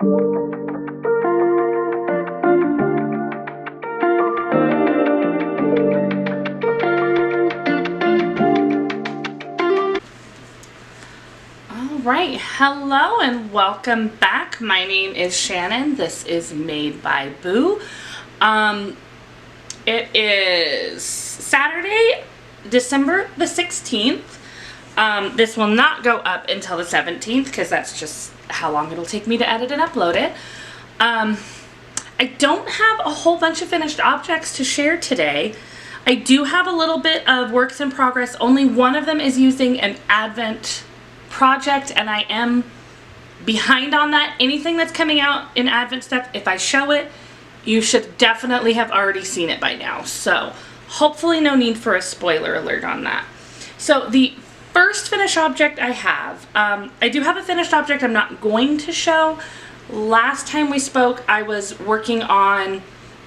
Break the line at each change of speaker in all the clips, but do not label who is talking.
Alright, hello and welcome back. My name is Shannon. This is Made by Boo. It is Saturday, December the 16th. This will not go up until the 17th because that's just how long it'll take me to edit and upload it. I don't have a whole bunch of finished objects to share today. I do have a little bit of works in progress. Only one of them is using an Advent project, and I am behind on that. Anything that's coming out in Advent stuff, if I show it, you should definitely have already seen it by now. So hopefully no need for a spoiler alert on that. So the first finished object I have, I do have a finished object I'm not going to show. Last time we spoke, I was working on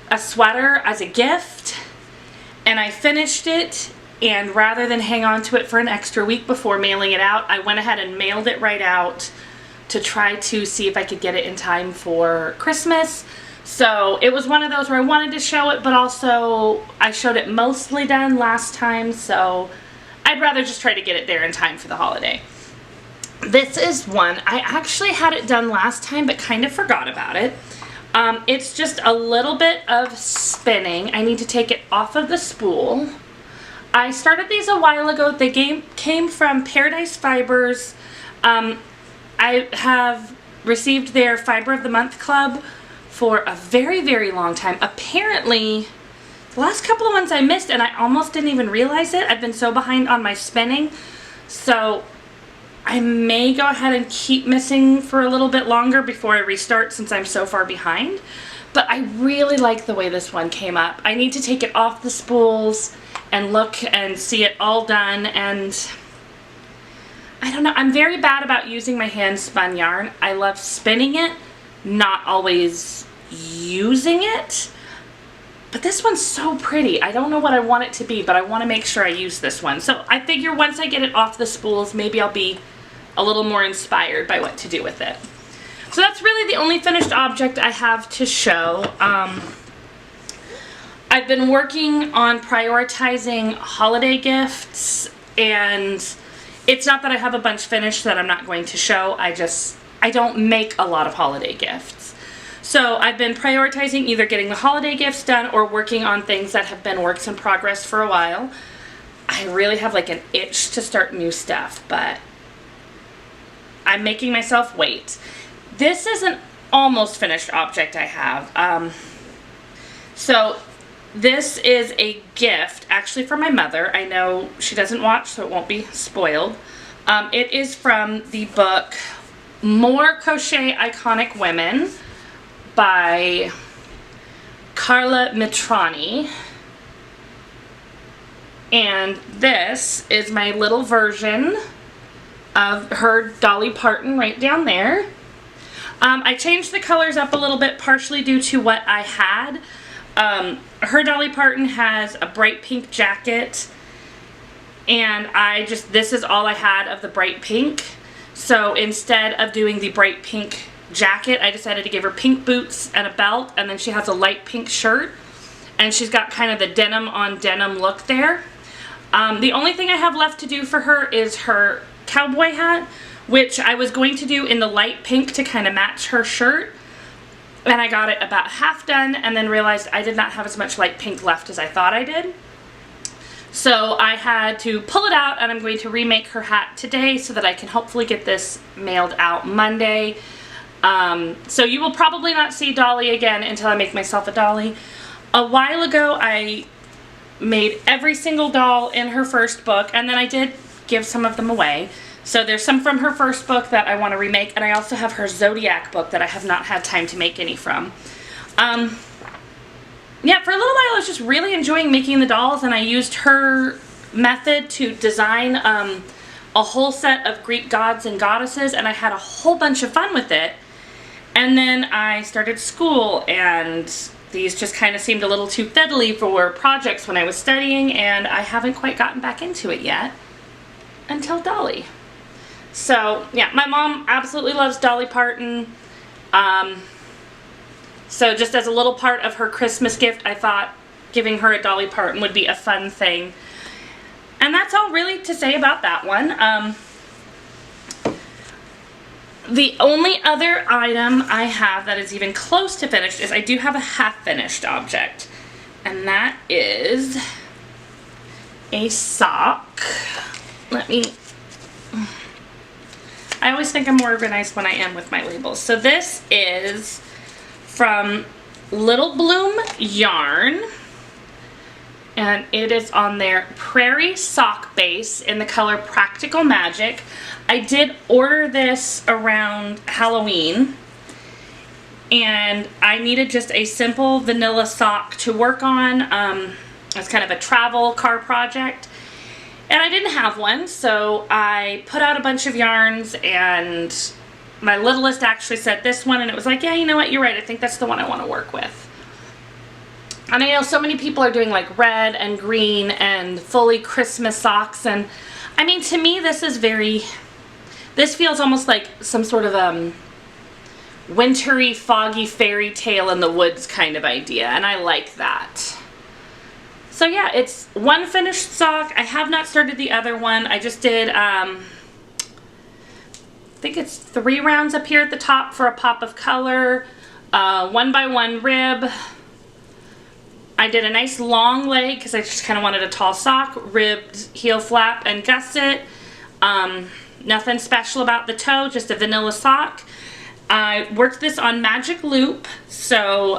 a sweater as a gift, and I finished it. And rather than hang on to it for an extra week before mailing it out, I went ahead and mailed it right out to try to see if I could get it in time for Christmas. So it was one of those where I wanted to show it, but also I showed it mostly done last time, so I'd rather just try to get it there in time for the holiday. This is one, I actually had it done last time, but kind of forgot about it. It's just a little bit of spinning. I need to take it off of the spool. I started these a while ago. They came from FanGirl Fibers. I have received their Fiber of the Month Club for a very, very long time. Apparently, the last couple of ones I missed, and I almost didn't even realize it. I've been so behind on my spinning. So I may go ahead and keep missing for a little bit longer before I restart since I'm so far behind. But I really like the way this one came up. I need to take it off the spools and look and see it all done, and I don't know, I'm very bad about using my hand spun yarn. I love spinning it, not always using it, but this one's so pretty. I don't know what I want it to be, but I want to make sure I use this one. So I figure once I get it off the spools, maybe I'll be a little more inspired by what to do with it. So that's really the only finished object I have to show. I've been working on prioritizing holiday gifts, and it's not that I have a bunch finished that I'm not going to show. I don't make a lot of holiday gifts. So I've been prioritizing either getting the holiday gifts done or working on things that have been works in progress for a while. I really have like an itch to start new stuff, but I'm making myself wait. This is an almost finished object I have. So this is a gift, actually, from my mother. I know she doesn't watch, so it won't be spoiled. It is from the book More Crochet Iconic Women by Carla Mitrani. And this is my little version of her Dolly Parton right down there. I changed the colors up a little bit, partially due to what I had. Her Dolly Parton has a bright pink jacket, and this is all I had of the bright pink. So instead of doing the bright pink jacket, I decided to give her pink boots and a belt, and then she has a light pink shirt, and she's got kind of the denim on denim look there. The only thing I have left to do for her is her cowboy hat, which I was going to do in the light pink to kind of match her shirt. And I got it about half done and then realized I did not have as much light pink left as I thought I did. So I had to pull it out, and I'm going to remake her hat today so that I can hopefully get this mailed out Monday. So you will probably not see Dolly again until I make myself a Dolly. A while ago I made every single doll in her first book, and then I did give some of them away. So there's some from her first book that I want to remake, and I also have her Zodiac book that I have not had time to make any from. Yeah, for a little while I was just really enjoying making the dolls, and I used her method to design a whole set of Greek gods and goddesses, and I had a whole bunch of fun with it. And then I started school, and these just kind of seemed a little too fiddly for projects when I was studying, and I haven't quite gotten back into it yet until Dolly. So yeah, my mom absolutely loves Dolly Parton. So just as a little part of her Christmas gift, I thought giving her a Dolly Parton would be a fun thing. And that's all really to say about that one. The only other item I have that is even close to finished is I do have a half-finished object. And that is a sock. I always think I'm more organized when I am with my labels. So this is from Little Bloom Yarn. And it is on their Prairie Sock Base in the color Practical Magic. I did order this around Halloween. And I needed just a simple vanilla sock to work on. It's kind of a travel car project. And I didn't have one, so I put out a bunch of yarns, and my littlest actually said this one, and it was like, yeah, you know what, you're right, I think that's the one I want to work with. And I know so many people are doing like red and green and fully Christmas socks, and I mean, to me, this feels almost like some sort of wintry, foggy fairy tale in the woods kind of idea, and I like that. So yeah, it's one finished sock. I have not started the other one. I just did, I think it's 3 rounds up here at the top for a pop of color, 1x1 rib. I did a nice long leg because I just kind of wanted a tall sock, ribbed heel flap and gusset. Nothing special about the toe, just a vanilla sock. I worked this on magic loop, so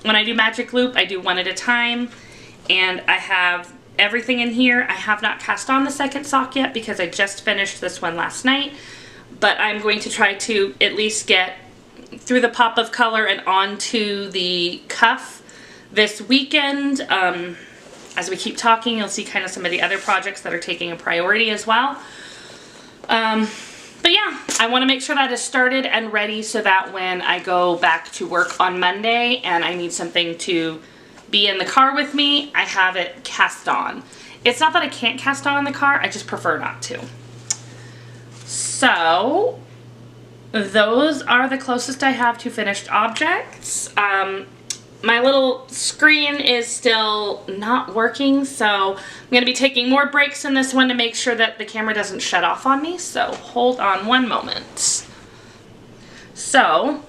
when I do magic loop, I do one at a time. And I have everything in here. I have not cast on the second sock yet because I just finished this one last night. But I'm going to try to at least get through the pop of color and onto the cuff this weekend. As we keep talking, you'll see kind of some of the other projects that are taking a priority as well. But yeah, I want to make sure that is started and ready so that when I go back to work on Monday and I need something to be in the car with me, I have it cast on. It's not that I can't cast on in the car, I just prefer not to. So, those are the closest I have to finished objects. My little screen is still not working, so I'm going to be taking more breaks in this one to make sure that the camera doesn't shut off on me, so hold on one moment. So,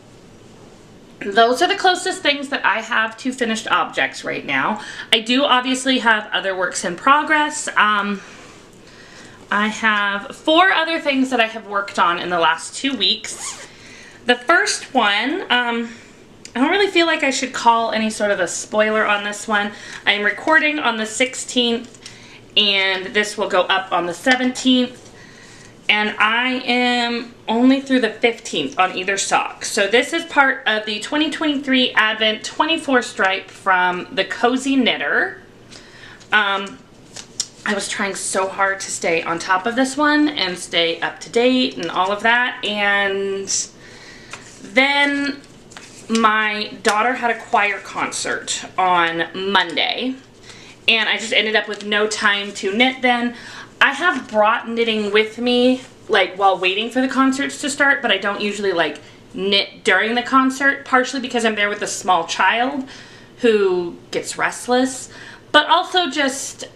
those are the closest things that I have to finished objects right now. I do obviously have other works in progress. I have 4 other things that I have worked on in the last 2 weeks. The first one, I don't really feel like I should call any sort of a spoiler on this one. I am recording on the 16th, and this will go up on the 17th. And I am only through the 15th on either sock. So this is part of the 2023 Advent 24 stripe from the Cozy Knitter. I was trying so hard to stay on top of this one and stay up to date and all of that. And then my daughter had a choir concert on Monday, and I just ended up with no time to knit then. I have brought knitting with me, like, while waiting for the concerts to start, but I don't usually, like, knit during the concert, partially because I'm there with a small child who gets restless, but also just,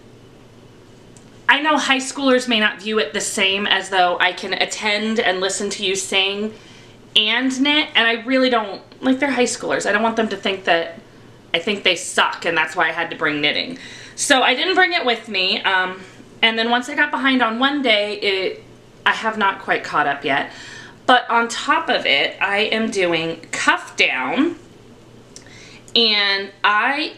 I know high schoolers may not view it the same as though I can attend and listen to you sing and knit, and I really don't, like, they're high schoolers. I don't want them to think that I think they suck, and that's why I had to bring knitting. So I didn't bring it with me, and then once I got behind on one day, I have not quite caught up yet. But on top of it, I am doing cuff down, and I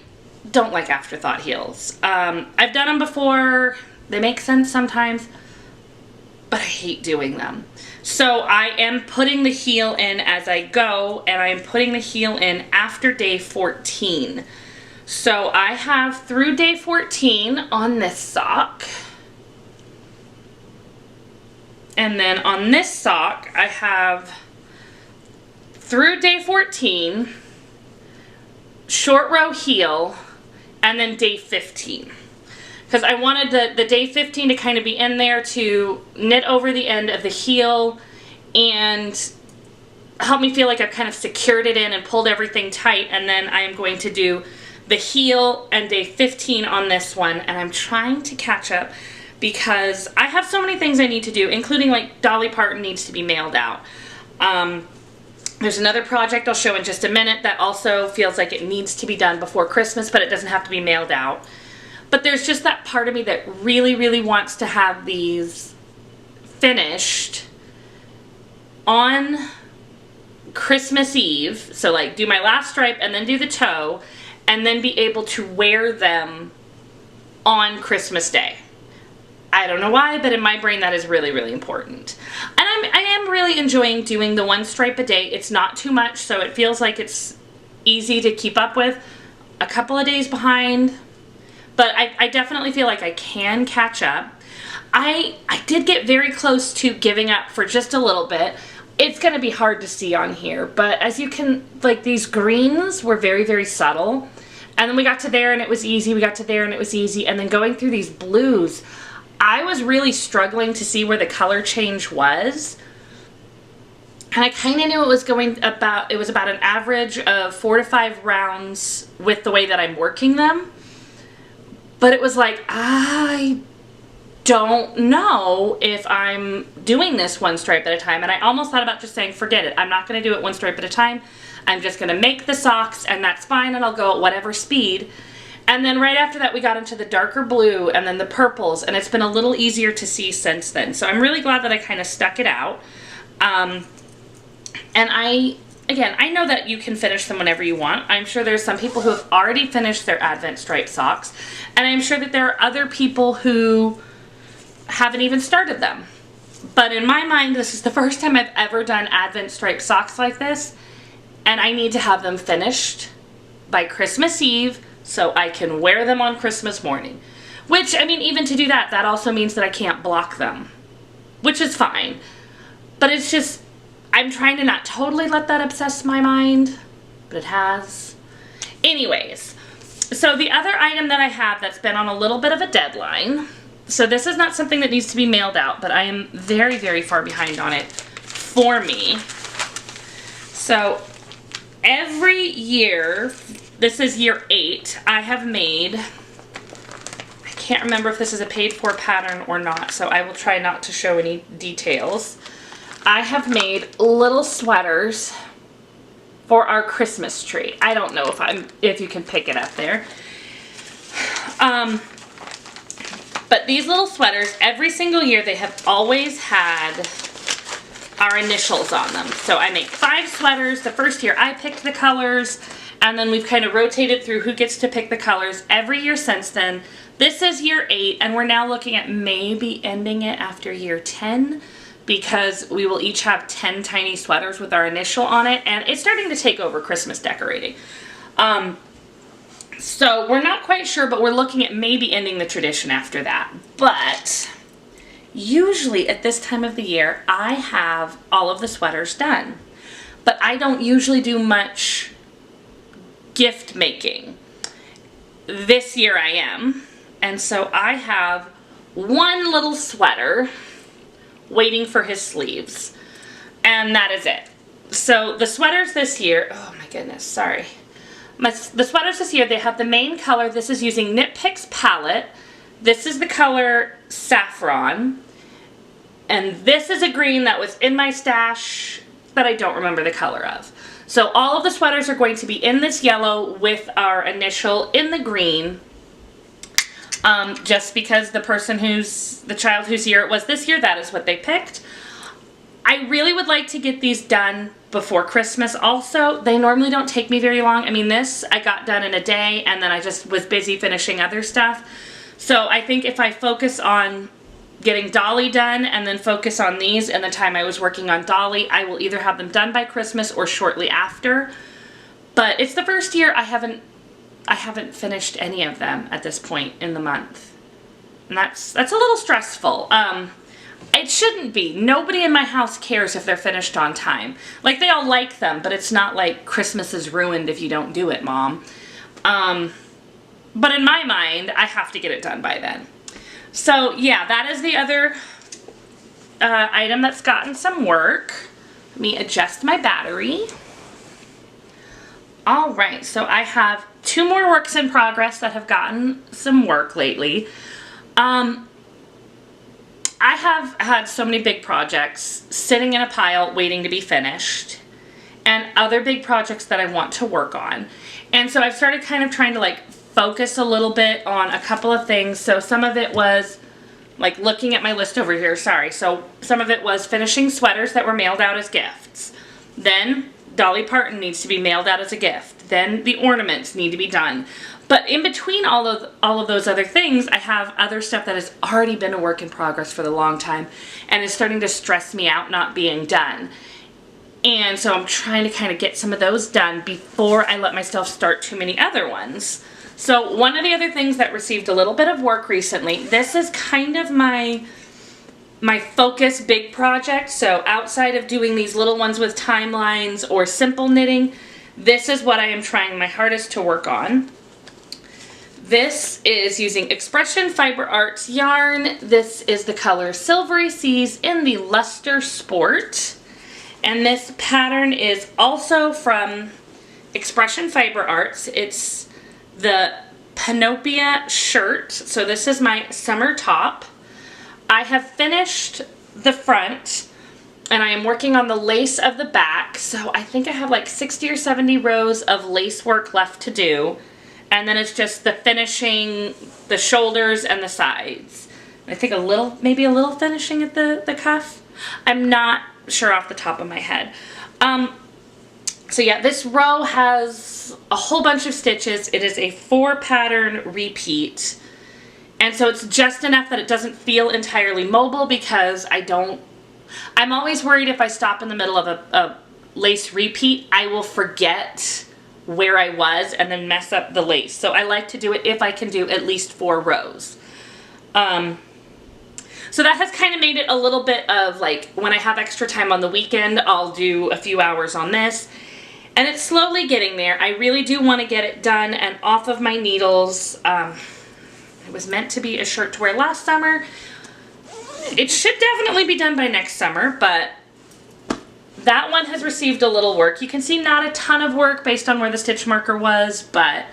don't like afterthought heels. I've done them before. They make sense sometimes, but I hate doing them. So I am putting the heel in as I go, and I am putting the heel in after day 14. So I have through day 14 on this sock. And then on this sock, I have through day 14, short row heel, and then day 15. Because I wanted the day 15 to kind of be in there to knit over the end of the heel and help me feel like I've kind of secured it in and pulled everything tight. And then I am going to do the heel and day 15 on this one. And I'm trying to catch up because I have so many things I need to do, including like Dolly Parton needs to be mailed out. There's another project I'll show in just a minute that also feels like it needs to be done before Christmas, but it doesn't have to be mailed out. But there's just that part of me that really, really wants to have these finished on Christmas Eve. So like do my last stripe and then do the toe and then be able to wear them on Christmas Day. I don't know why, but in my brain that is really, really important. And I am really enjoying doing the one stripe a day. It's not too much, so it feels like it's easy to keep up with. A couple of days behind, but I definitely feel like I can catch up. I did get very close to giving up for just a little bit. It's going to be hard to see on here, but as you can, like these greens were very, very subtle. And then we got to there and it was easy. We got to there and it was easy. And then going through these blues, I was really struggling to see where the color change was. And I kind of knew it was about an average of 4 to 5 rounds with the way that I'm working them. But it was like, I don't know if I'm doing this one stripe at a time. And I almost thought about just saying, forget it. I'm not going to do it one stripe at a time. I'm just going to make the socks and that's fine. And I'll go at whatever speed. And then right after that, we got into the darker blue and then the purples, and it's been a little easier to see since then. So I'm really glad that I kind of stuck it out. And I know that you can finish them whenever you want. I'm sure there's some people who have already finished their Advent stripe socks, and I'm sure that there are other people who haven't even started them. But in my mind, this is the first time I've ever done Advent stripe socks like this, and I need to have them finished by Christmas Eve, so I can wear them on Christmas morning. Which, I mean, even to do that, that also means that I can't block them. Which is fine. But it's just, I'm trying to not totally let that obsess my mind. But it has. Anyways, so the other item that I have that's been on a little bit of a deadline. So this is not something that needs to be mailed out, but I am very, very far behind on it for me. So every year, this is year 8, I have made, I can't remember if this is a paid for pattern or not, so I will try not to show any details. I have made little sweaters for our Christmas tree. I don't know if you can pick it up there. But these little sweaters, every single year they have always had our initials on them. So I make 5 sweaters. The first year I picked the colors, and then we've kind of rotated through who gets to pick the colors every year since then. This is year 8, and we're now looking at maybe ending it after year 10, because we will each have 10 tiny sweaters with our initial on it, and it's starting to take over Christmas decorating. So we're not quite sure, but we're looking at maybe ending the tradition after that. But usually at this time of the year, I have all of the sweaters done. But I don't usually do much gift making. This year I am. And so I have one little sweater waiting for his sleeves. And that is it. So the sweaters this year, oh my goodness, sorry. The sweaters this year, they have the main color. This is using Knit Picks palette. This is the color Saffron. And this is a green that was in my stash that I don't remember the color of. So all of the sweaters are going to be in this yellow with our initial in the green. Just because the child whose year it was this year, that is what they picked. I really would like to get these done before Christmas also. They normally don't take me very long. I mean, this I got done in a day, and then I just was busy finishing other stuff. So I think if I focus on getting Dolly done and then focus on these in the time I was working on Dolly, I will either have them done by Christmas or shortly after. But it's the first year I haven't finished any of them at this point in the month. And that's a little stressful. It shouldn't be. Nobody in my house cares if they're finished on time. Like, they all like them, but it's not like Christmas is ruined if you don't do it, Mom. But in my mind, I have to get it done by then. So, yeah, that is the other item that's gotten some work. Let me adjust my battery. All right, so I have 2 more works in progress that have gotten some work lately. I have had so many big projects sitting in a pile waiting to be finished, and other big projects that I want to work on. And so I've started kind of trying to like focus a little bit on a couple of things. So some of it was like looking at my list over here, sorry. So some of it was finishing sweaters that were mailed out as gifts. Then Dolly Parton needs to be mailed out as a gift. Then the ornaments need to be done. But in between all of those other things, I have other stuff that has already been a work in progress for the long time and is starting to stress me out not being done. And so I'm trying to kind of get some of those done before I let myself start too many other ones. So one of the other things that received a little bit of work recently, this is kind of my focus big project. So outside of doing these little ones with timelines or simple knitting, this is what I am trying my hardest to work on. This is using Expression Fiber Arts yarn. This is the color Silvery Seas in the Luster Sport. And this pattern is also from Expression Fiber Arts. It's the Panopeia shirt. So this is my summer top. I have finished the front and I am working on the lace of the back. So I think I have like 60 or 70 rows of lace work left to do. And then it's just the finishing the shoulders and the sides. I think maybe a little finishing at the cuff. I'm not sure off the top of my head. So yeah, this row has a whole bunch of stitches. It is a 4 pattern repeat. And so it's just enough that it doesn't feel entirely mobile because I'm always worried if I stop in the middle of a lace repeat, I will forget where I was and then mess up the lace. So I like to do it if I can do at least 4 rows. So that has kind of made it a little bit of like, when I have extra time on the weekend, I'll do a few hours on this. And it's slowly getting there. I really do want to get it done and off of my needles. It was meant to be a shirt to wear last summer. It should definitely be done by next summer, but that one has received a little work. You can see not a ton of work based on where the stitch marker was, but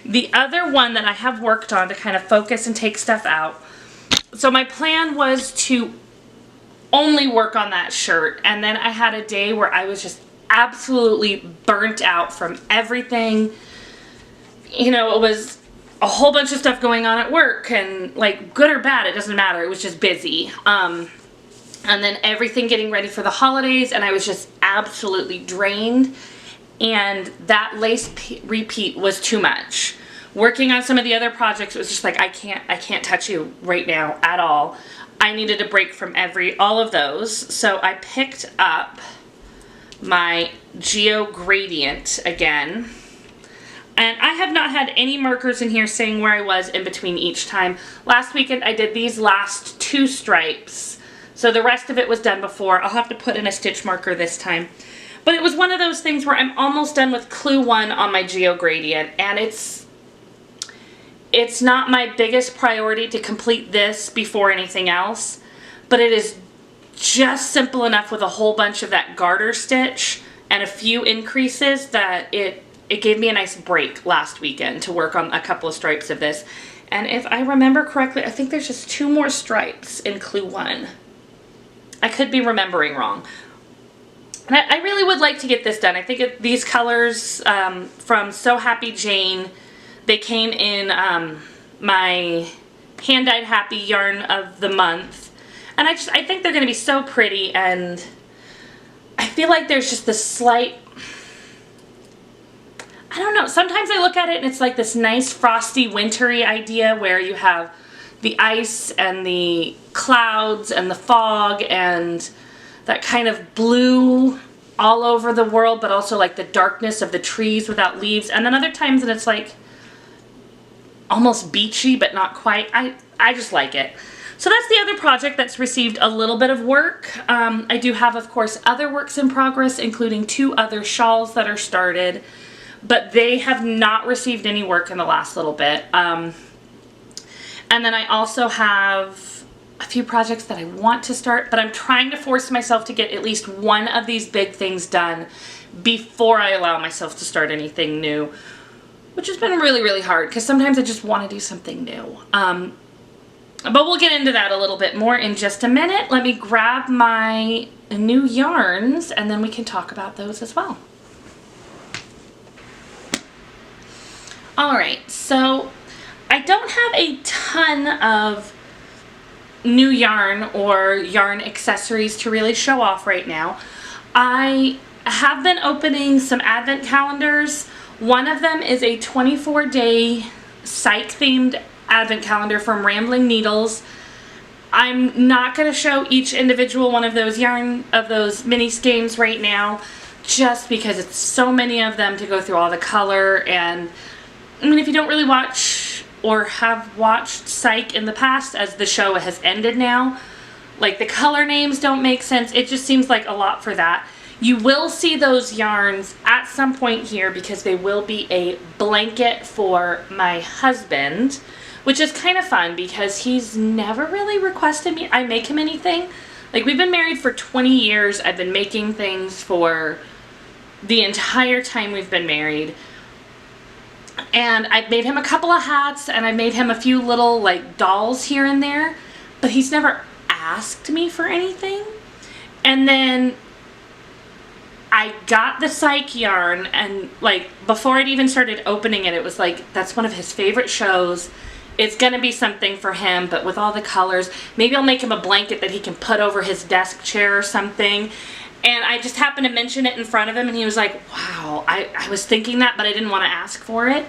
the other one that I have worked on to kind of focus and take stuff out. So my plan was to only work on that shirt, and then I had a day where I was just absolutely burnt out from everything. You know, it was a whole bunch of stuff going on at work, and like good or bad, it doesn't matter. It was just busy. And then everything getting ready for the holidays, and I was just absolutely drained. And that lace repeat was too much. Working on some of the other projects, it was just like, I can't touch you right now at all. I needed a break from all of those. So I picked up my Geo Gradient again. And I have not had any markers in here saying where I was in between each time. Last weekend I did these last 2 stripes. So the rest of it was done before. I'll have to put in a stitch marker this time. But it was one of those things where I'm almost done with Clue 1 on my Geo Gradient. And it's not my biggest priority to complete this before anything else. But it is just simple enough with a whole bunch of that garter stitch and a few increases that it gave me a nice break last weekend to work on a couple of stripes of this. And if I remember correctly, I think there's just 2 more stripes in Clue 1. I could be remembering wrong. And I really would like to get this done. I think these colors from So Happy Jane, they came in my Hand Dyed Happy Yarn of the Month. And I think they're going to be so pretty, and I feel like there's just this slight, I don't know, sometimes I look at it and it's like this nice frosty wintry idea where you have the ice and the clouds and the fog and that kind of blue all over the world, but also like the darkness of the trees without leaves. And then other times that it's like almost beachy, but not quite. I just like it. So that's the other project that's received a little bit of work. I do have, of course, other works in progress, including 2 other shawls that are started, but they have not received any work in the last little bit. And then I also have a few projects that I want to start, but I'm trying to force myself to get at least one of these big things done before I allow myself to start anything new, which has been really, really hard because sometimes I just want to do something new. But we'll get into that a little bit more in just a minute. Let me grab my new yarns and then we can talk about those as well. Alright, so I don't have a ton of new yarn or yarn accessories to really show off right now. I have been opening some advent calendars. One of them is a 24-day psych themed advent calendar from Rambling Needles. I'm not going to show each individual one of those mini skeins right now, just because it's so many of them to go through all the color. And I mean, if you don't really watch or have watched Psych in the past, as the show has ended now, like the color names don't make sense. It just seems like a lot for that. You will see those yarns at some point here because they will be a blanket for my husband, which is kind of fun because he's never really requested me I make him anything. Like, we've been married for 20 years. I've been making things for the entire time we've been married. And I made him a couple of hats and I made him a few little like dolls here and there, but he's never asked me for anything. And then I got the Psych yarn and like before I'd even started opening it, it was like, that's one of his favorite shows. It's going to be something for him, but with all the colors, maybe I'll make him a blanket that he can put over his desk chair or something. And I just happened to mention it in front of him and he was like, wow, I was thinking that, but I didn't want to ask for it.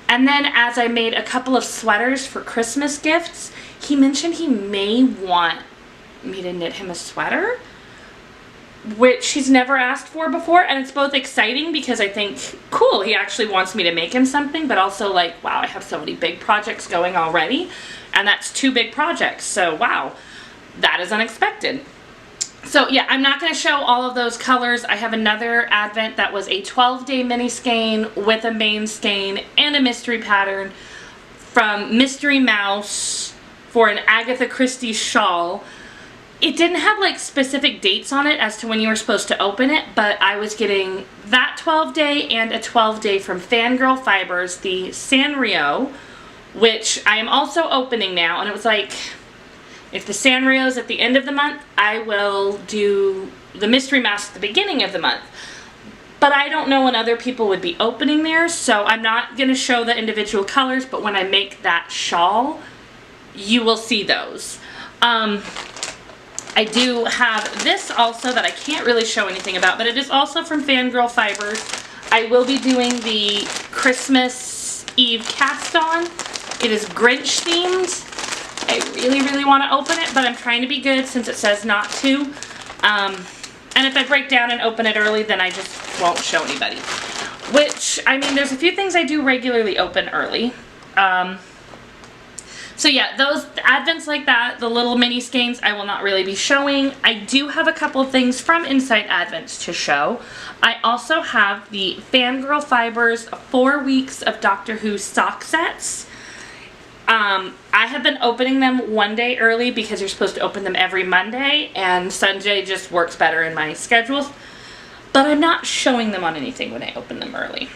And then as I made a couple of sweaters for Christmas gifts, he mentioned he may want me to knit him a sweater, which he's never asked for before. And it's both exciting because I think, cool, he actually wants me to make him something, but also like, wow, I have so many big projects going already. And that's 2 big projects. So wow, that is unexpected. So yeah, I'm not going to show all of those colors. I have another advent that was a 12-day mini skein with a main skein and a mystery pattern from Mystery Mouse for an Agatha Christie shawl. It didn't have like specific dates on it as to when you were supposed to open it, but I was getting that 12-day and a 12-day from FanGirl Fibers, the Sanrio, which I am also opening now. And it was like, if the Sanrio's at the end of the month, I will do the Mystery Mouse at the beginning of the month. But I don't know when other people would be opening theirs, so I'm not going to show the individual colors, but when I make that shawl, you will see those. I do have this also that I can't really show anything about, but it is also from FanGirl Fibers. I will be doing the Christmas Eve cast on. It is Grinch themed. I really, really want to open it, but I'm trying to be good since it says not to. And if I break down and open it early, then I just won't show anybody. Which, I mean, there's a few things I do regularly open early. So yeah, those advents like that, the little mini skeins, I will not really be showing. I do have a couple of things from Inside Advents to show. I also have the FanGirl Fibers 4 weeks of Doctor Who sock sets. I have been opening them 1 day early because you're supposed to open them every Monday, and Sunday just works better in my schedules. But I'm not showing them on anything when I open them early.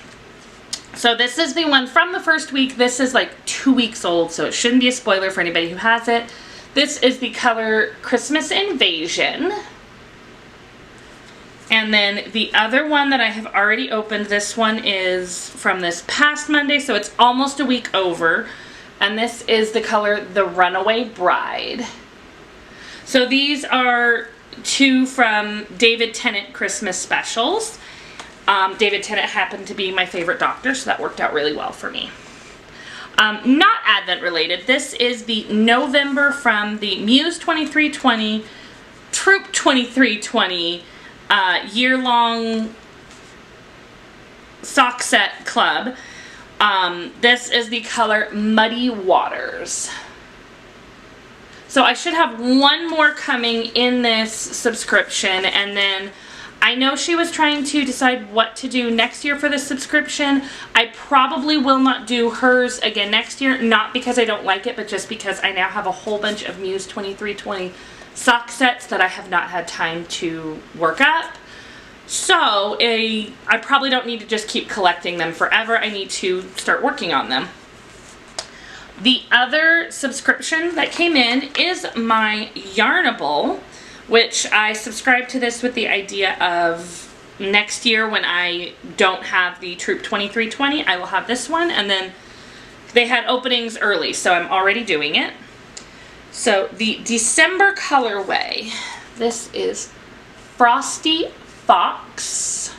So this is the one from the first week. This is like 2 weeks old, so it shouldn't be a spoiler for anybody who has it. This is the color Christmas Invasion. And then the other one that I have already opened, this one is from this past Monday, so it's almost a week over. And this is the color The Runaway Bride. So these are 2 from David Tennant Christmas specials. David Tennant happened to be my favorite doctor, so that worked out really well for me. Not Advent related, this is the November from the Muse 2320, Troop 2320 year-long sock set club. This is the color Muddy Waters. So I should have one more coming in this subscription, and then I know she was trying to decide what to do next year for the subscription. I probably will not do hers again next year, not because I don't like it, but just because I now have a whole bunch of Muse 2320 sock sets that I have not had time to work up. So I probably don't need to just keep collecting them forever. I need to start working on them. The other subscription that came in is my Yarnable, which I subscribed to this with the idea of next year when I don't have the Troop 2320, I will have this one. And then they had openings early, so I'm already doing it. So the December colorway, this is Frosty Fox.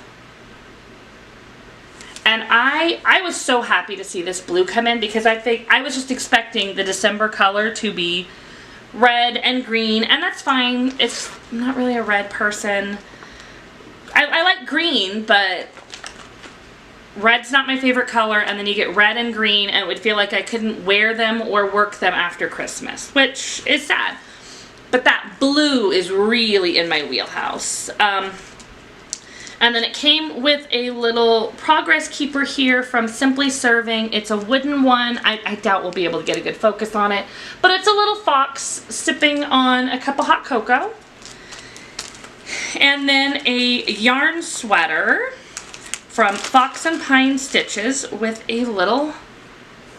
And I was so happy to see this blue come in because I was just expecting the December color to be red and green, and that's fine. I'm not really a red person. I like green, but red's not my favorite color, and then you get red and green, and it would feel like I couldn't wear them or work them after Christmas, which is sad. But that blue is really in my wheelhouse. And then it came with a little progress keeper here from Simply Serving. It's a wooden one. I doubt we'll be able to get a good focus on it. But it's a little fox sipping on a cup of hot cocoa. And then a yarn sweater from Fox and Pine Stitches with a little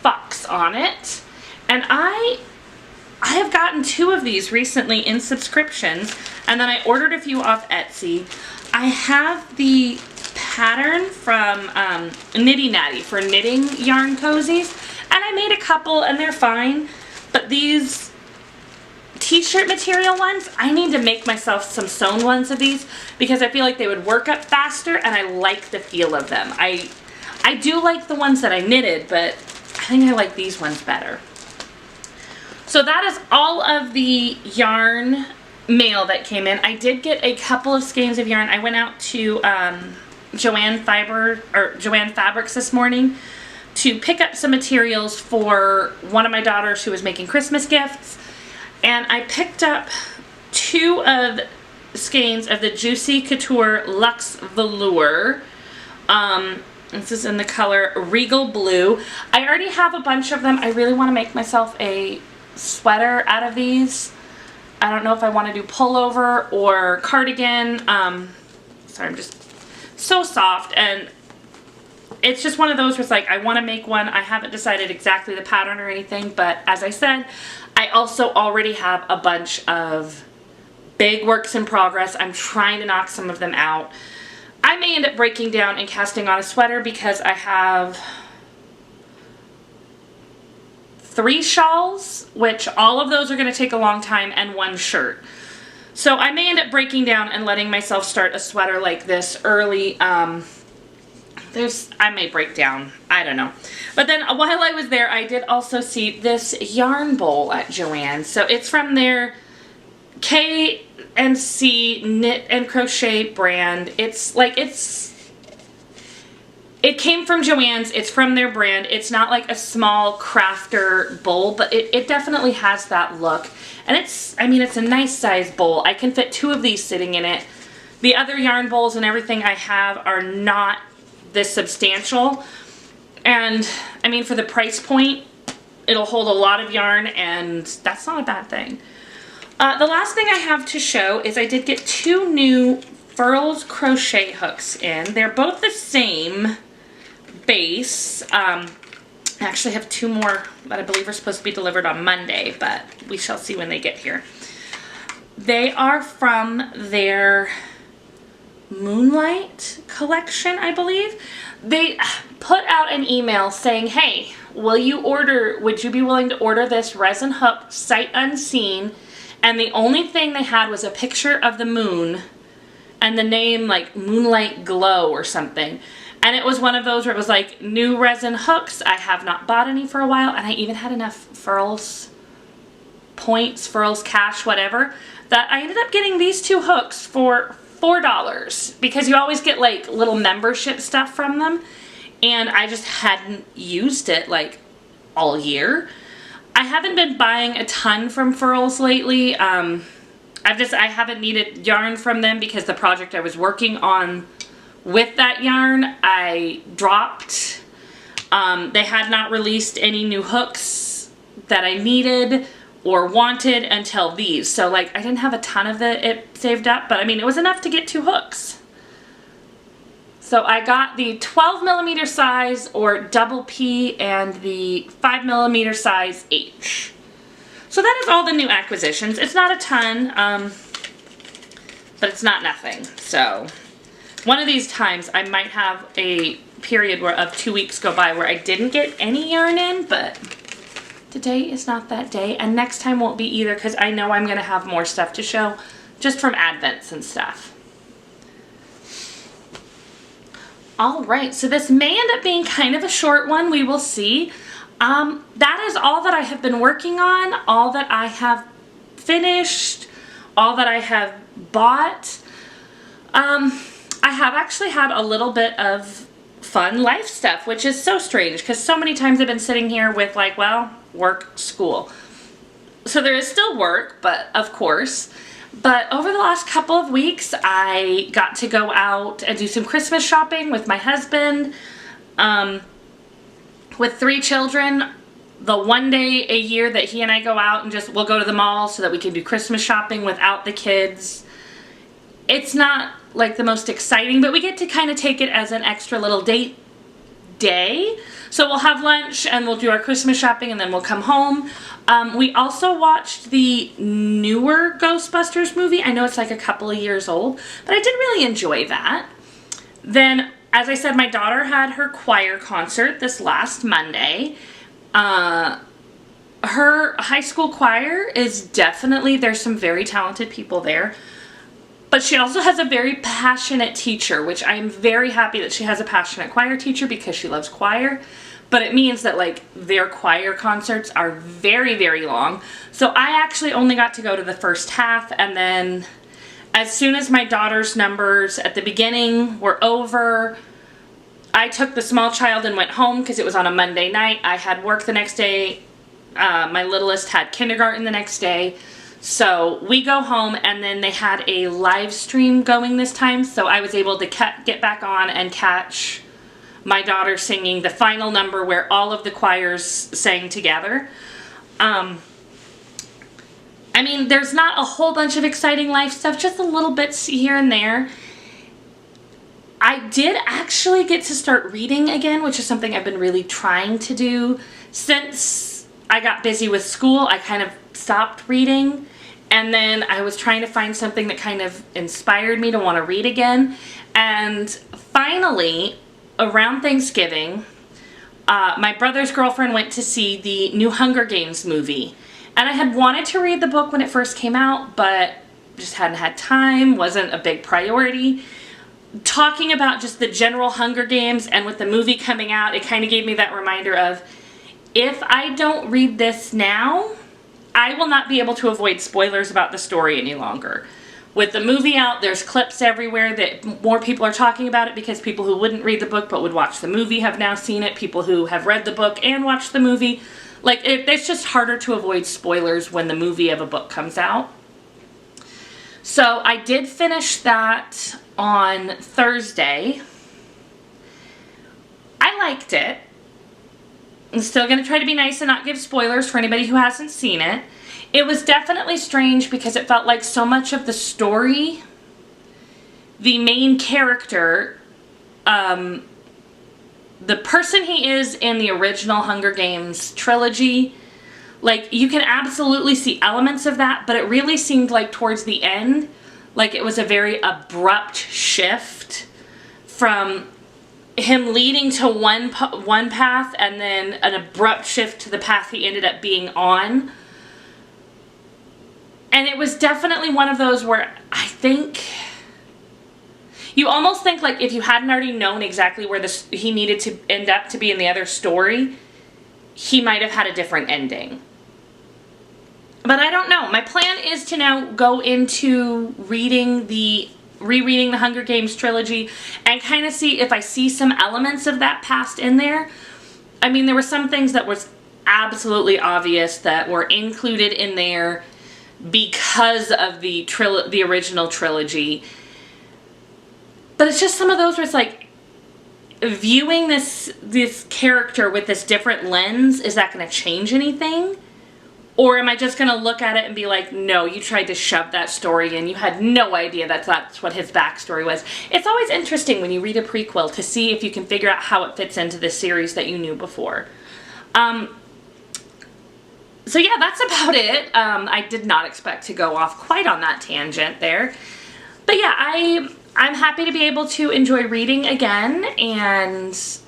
fox on it. And I have gotten 2 of these recently in subscriptions. And then I ordered a few off Etsy. I have the pattern from Nitty Natty for knitting yarn cozies, and I made a couple and they're fine, but these t-shirt material ones, I need to make myself some sewn ones of these because I feel like they would work up faster and I like the feel of them. I do like the ones that I knitted, but I think I like these ones better. So that is all of the yarn mail that came in. I did get a couple of skeins of yarn. I went out to Joann Fabrics this morning to pick up some materials for one of my daughters who was making Christmas gifts, and I picked up 2 of skeins of the Juicy Couture Luxe Velour. This is in the color Regal Blue. I already have a bunch of them. I really want to make myself a sweater out of these. I don't know if I want to do pullover or cardigan. Sorry, I'm just so soft, and it's just one of those where it's like I want to make one. I haven't decided exactly the pattern or anything, but as I said, I also already have a bunch of big works in progress. I'm trying to knock some of them out. I may end up breaking down and casting on a sweater because I have 3 shawls, which all of those are going to take a long time, and 1 shirt. So I may end up breaking down and letting myself start a sweater like this early. I may break down. I don't know. But then while I was there, I did also see this yarn bowl at Joann. So it's from their K&C Knit and Crochet brand. It came from Joann's. It's from their brand. It's not like a small crafter bowl, but it definitely has that look. And it's a nice size bowl. I can fit 2 of these sitting in it. The other yarn bowls and everything I have are not this substantial. And I mean, for the price point, it'll hold a lot of yarn, and that's not a bad thing. The last thing I have to show is I did get 2 new Furls crochet hooks in. They're both the same base. I actually have 2 more that I believe are supposed to be delivered on Monday, but we shall see when they get here. They are from their Moonlight collection, I believe. They put out an email saying, hey, would you be willing to order this resin hook sight unseen? And the only thing they had was a picture of the moon and the name like Moonlight Glow or something. And it was one of those where it was like, new resin hooks. I have not bought any for a while, and I even had enough Furls points, Furls cash, whatever, that I ended up getting these 2 hooks for $4 because you always get like little membership stuff from them, and I just hadn't used it like all year. I haven't been buying a ton from Furls lately. I I haven't needed yarn from them because the project I was working on with that yarn, I dropped. They had not released any new hooks that I needed or wanted until these. So like I didn't have a ton of it saved up, but I mean it was enough to get 2 hooks. So I got the 12mm size or double P and the 5mm size H. So that is all the new acquisitions. It's not a ton, but it's not nothing. So one of these times I might have a period of 2 weeks go by where I didn't get any yarn in, but today is not that day, and next time won't be either because I know I'm going to have more stuff to show just from Advents and stuff. Alright, so this may end up being kind of a short one, we will see. That is all that I have been working on, all that I have finished, all that I have bought. I have actually had a little bit of fun life stuff, which is so strange because so many times I've been sitting here with like, well, work, school. So there is still work, but of course. But over the last couple of weeks, I got to go out and do some Christmas shopping with my husband. With 3 children, the one day a year that he and I go out and we'll go to the mall so that we can do Christmas shopping without the kids. It's not like the most exciting, but we get to kind of take it as an extra little date day. So we'll have lunch and we'll do our Christmas shopping and then we'll come home. We also watched the newer Ghostbusters movie. I know it's like a couple of years old, but I did really enjoy that. Then, as I said, my daughter had her choir concert this last Monday. Her high school choir is definitely, there's some very talented people there. But she also has a very passionate teacher, which I'm very happy that she has a passionate choir teacher because she loves choir. But it means that like their choir concerts are very, very long. So I actually only got to go to the first half, and then as soon as my daughter's numbers at the beginning were over, I took the small child and went home because it was on a Monday night. I had work the next day. My littlest had kindergarten the next day. So we go home, and then they had a live stream going this time, so I was able to get back on and catch my daughter singing the final number where all of the choirs sang together. I mean, there's not a whole bunch of exciting life stuff, just a little bits here and there. I did actually get to start reading again, which is something I've been really trying to do. Since I got busy with school, I kind of stopped reading, and then I was trying to find something that kind of inspired me to want to read again. And finally, around Thanksgiving, my brother's girlfriend went to see the new Hunger Games movie. And I had wanted to read the book when it first came out, but just hadn't had time, wasn't a big priority. Talking about just the general Hunger Games and with the movie coming out, it kind of gave me that reminder of, if I don't read this now, I will not be able to avoid spoilers about the story any longer. With the movie out, there's clips everywhere that more people are talking about it because people who wouldn't read the book but would watch the movie have now seen it. People who have read the book and watched the movie. Like, it's just harder to avoid spoilers when the movie of a book comes out. So I did finish that on Thursday. I liked it. I'm still going to try to be nice and not give spoilers for anybody who hasn't seen it. It was definitely strange because it felt like so much of the story, the main character, the person he is in the original Hunger Games trilogy, like you can absolutely see elements of that, but it really seemed like towards the end, like it was a very abrupt shift from him leading to one path and then an abrupt shift to the path he ended up being on. And it was definitely one of those where I think you almost think like if you hadn't already known exactly where he needed to end up to be in the other story, he might have had a different ending. But I don't know. My plan is to now go into rereading the Hunger Games trilogy and kind of see if I see some elements of that past in there. I mean, there were some things that was absolutely obvious that were included in there because of the original trilogy. But it's just some of those where it's like, viewing this character with this different lens, is that going to change anything? Or am I just going to look at it and be like, no, you tried to shove that story in. You had no idea that's what his backstory was. It's always interesting when you read a prequel to see if you can figure out how it fits into the series that you knew before. So yeah, that's about it. I did not expect to go off quite on that tangent there. But yeah, I'm happy to be able to enjoy reading again, and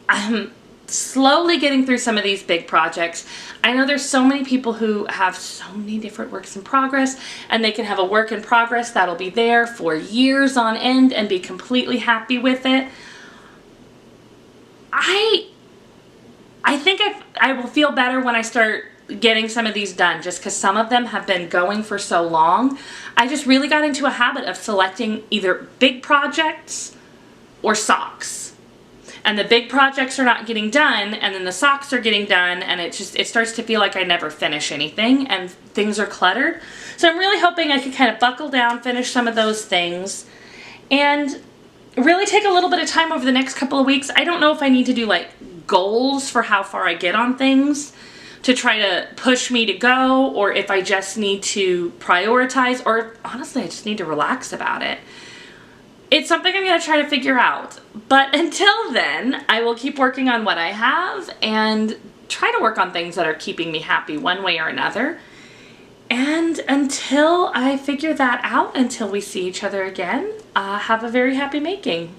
I'm slowly getting through some of these big projects. I know there's so many people who have so many different works in progress, and they can have a work in progress that'll be there for years on end and be completely happy with it. I think I will feel better when I start getting some of these done, just because some of them have been going for so long. I just really got into a habit of selecting either big projects or socks. And the big projects are not getting done, and then the socks are getting done, and it starts to feel like I never finish anything, and things are cluttered. So I'm really hoping I can kind of buckle down, finish some of those things, and really take a little bit of time over the next couple of weeks. I don't know if I need to do like goals for how far I get on things to try to push me to go, or if I just need to prioritize, or honestly, I just need to relax about it. It's something I'm going to try to figure out. But until then, I will keep working on what I have and try to work on things that are keeping me happy one way or another. And until I figure that out, until we see each other again, have a very happy making.